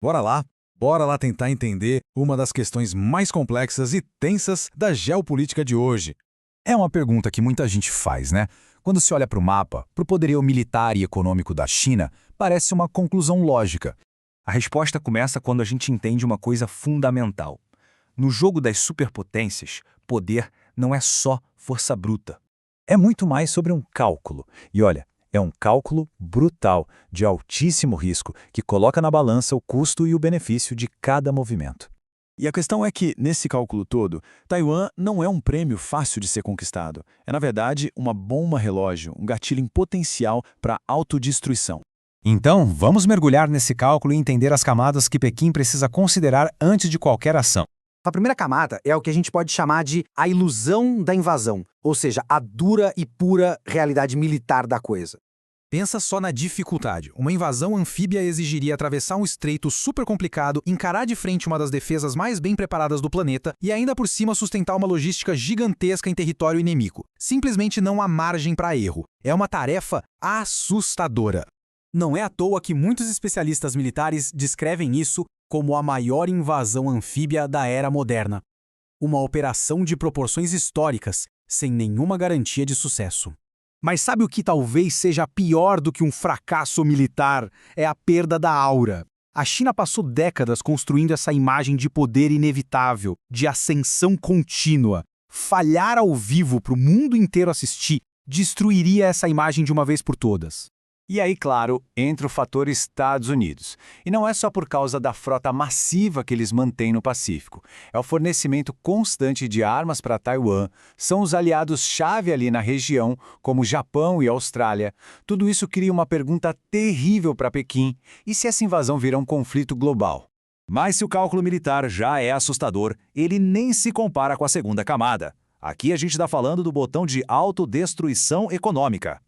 Bora lá! Bora lá tentar entender uma das questões mais complexas e tensas da geopolítica de hoje. É uma pergunta que muita gente faz, né? Quando se olha para o mapa, para o poderio militar e econômico da China, parece uma conclusão lógica. A resposta começa quando a gente entende uma coisa fundamental. No jogo das superpotências, poder não é só força bruta. É muito mais sobre um cálculo. E olha, é um cálculo brutal, de altíssimo risco, que coloca na balança o custo e o benefício de cada movimento. E a questão é que, nesse cálculo todo, Taiwan não é um prêmio fácil de ser conquistado. É, na verdade, uma bomba relógio, um gatilho em potencial para autodestruição. Então, vamos mergulhar nesse cálculo e entender as camadas que Pequim precisa considerar antes de qualquer ação. A primeira camada é o que a gente pode chamar de a ilusão da invasão, ou seja, a dura e pura realidade militar da coisa. Pensa só na dificuldade. Uma invasão anfíbia exigiria atravessar um estreito super complicado, encarar de frente uma das defesas mais bem preparadas do planeta e ainda por cima sustentar uma logística gigantesca em território inimigo. Simplesmente não há margem para erro. É uma tarefa assustadora. Não é à toa que muitos especialistas militares descrevem isso como a maior invasão anfíbia da era moderna. Uma operação de proporções históricas, sem nenhuma garantia de sucesso. Mas sabe o que talvez seja pior do que um fracasso militar? É a perda da aura. A China passou décadas construindo essa imagem de poder inevitável, de ascensão contínua. Falhar ao vivo para o mundo inteiro assistir destruiria essa imagem de uma vez por todas. E aí, claro, entra o fator Estados Unidos. E não é só por causa da frota massiva que eles mantêm no Pacífico. É o fornecimento constante de armas para Taiwan, são os aliados-chave ali na região, como Japão e Austrália. Tudo isso cria uma pergunta terrível para Pequim. E se essa invasão virar um conflito global? Mas se o cálculo militar já é assustador, ele nem se compara com a segunda camada. Aqui a gente está falando do botão de autodestruição econômica.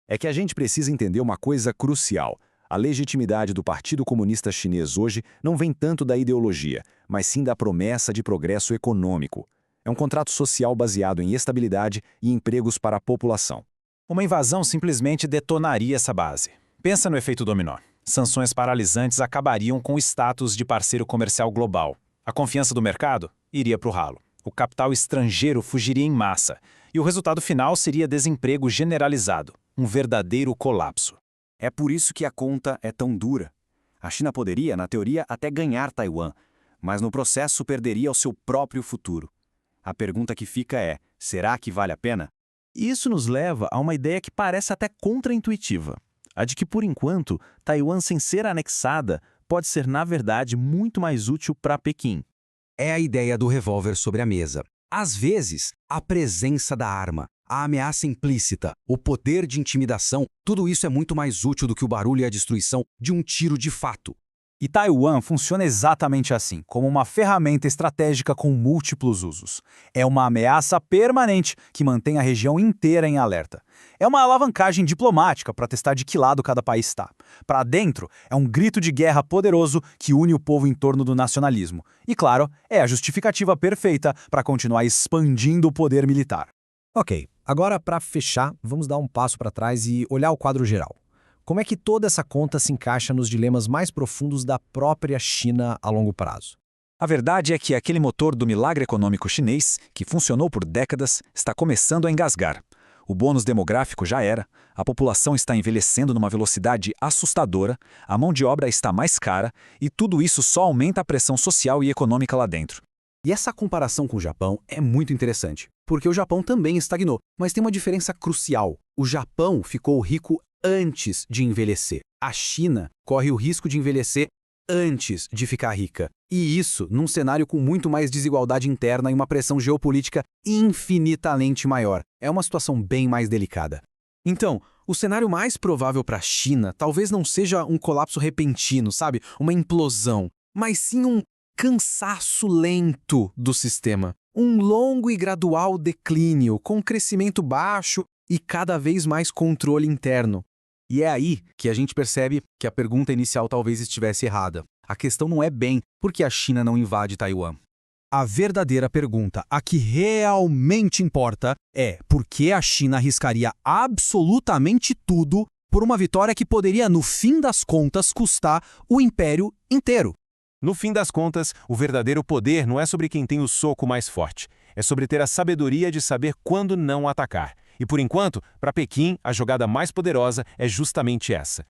É que a gente precisa entender uma coisa crucial. A legitimidade do Partido Comunista Chinês hoje não vem tanto da ideologia, mas sim da promessa de progresso econômico. É um contrato social baseado em estabilidade e empregos para a população. Uma invasão simplesmente detonaria essa base. Pensa no efeito dominó. Sanções paralisantes acabariam com o status de parceiro comercial global. A confiança do mercado iria para o ralo. O capital estrangeiro fugiria em massa. E o resultado final seria desemprego generalizado. Um verdadeiro colapso. É por isso que a conta é tão dura. A China poderia, na teoria, até ganhar Taiwan, mas no processo perderia o seu próprio futuro. A pergunta que fica é, será que vale a pena? Isso nos leva a uma ideia que parece até contraintuitiva. A de que, por enquanto, Taiwan sem ser anexada pode ser, na verdade, muito mais útil para Pequim. É a ideia do revólver sobre a mesa. Às vezes, a presença da arma, a ameaça implícita, o poder de intimidação, tudo isso é muito mais útil do que o barulho e a destruição de um tiro de fato. E Taiwan funciona exatamente assim, como uma ferramenta estratégica com múltiplos usos. É uma ameaça permanente que mantém a região inteira em alerta. É uma alavancagem diplomática para testar de que lado cada país está. Para dentro, é um grito de guerra poderoso que une o povo em torno do nacionalismo. E, claro, é a justificativa perfeita para continuar expandindo o poder militar. Ok, agora para fechar, vamos dar um passo para trás e olhar o quadro geral. Como é que toda essa conta se encaixa nos dilemas mais profundos da própria China a longo prazo? A verdade é que aquele motor do milagre econômico chinês, que funcionou por décadas, está começando a engasgar. O bônus demográfico já era, a população está envelhecendo numa velocidade assustadora, a mão de obra está mais cara e tudo isso só aumenta a pressão social e econômica lá dentro. E essa comparação com o Japão é muito interessante, porque o Japão também estagnou, mas tem uma diferença crucial. O Japão ficou rico antes de envelhecer. A China corre o risco de envelhecer antes de ficar rica. E isso num cenário com muito mais desigualdade interna e uma pressão geopolítica infinitamente maior. É uma situação bem mais delicada. Então, o cenário mais provável para a China talvez não seja um colapso repentino, sabe? Uma implosão, mas sim um cansaço lento do sistema. Um longo e gradual declínio, com crescimento baixo e cada vez mais controle interno. E é aí que a gente percebe que a pergunta inicial talvez estivesse errada. A questão não é bem por que a China não invade Taiwan. A verdadeira pergunta, a que realmente importa, é por que a China arriscaria absolutamente tudo por uma vitória que poderia, no fim das contas, custar o império inteiro. No fim das contas, o verdadeiro poder não é sobre quem tem o soco mais forte. É sobre ter a sabedoria de saber quando não atacar. E por enquanto, para Pequim, a jogada mais poderosa é justamente essa: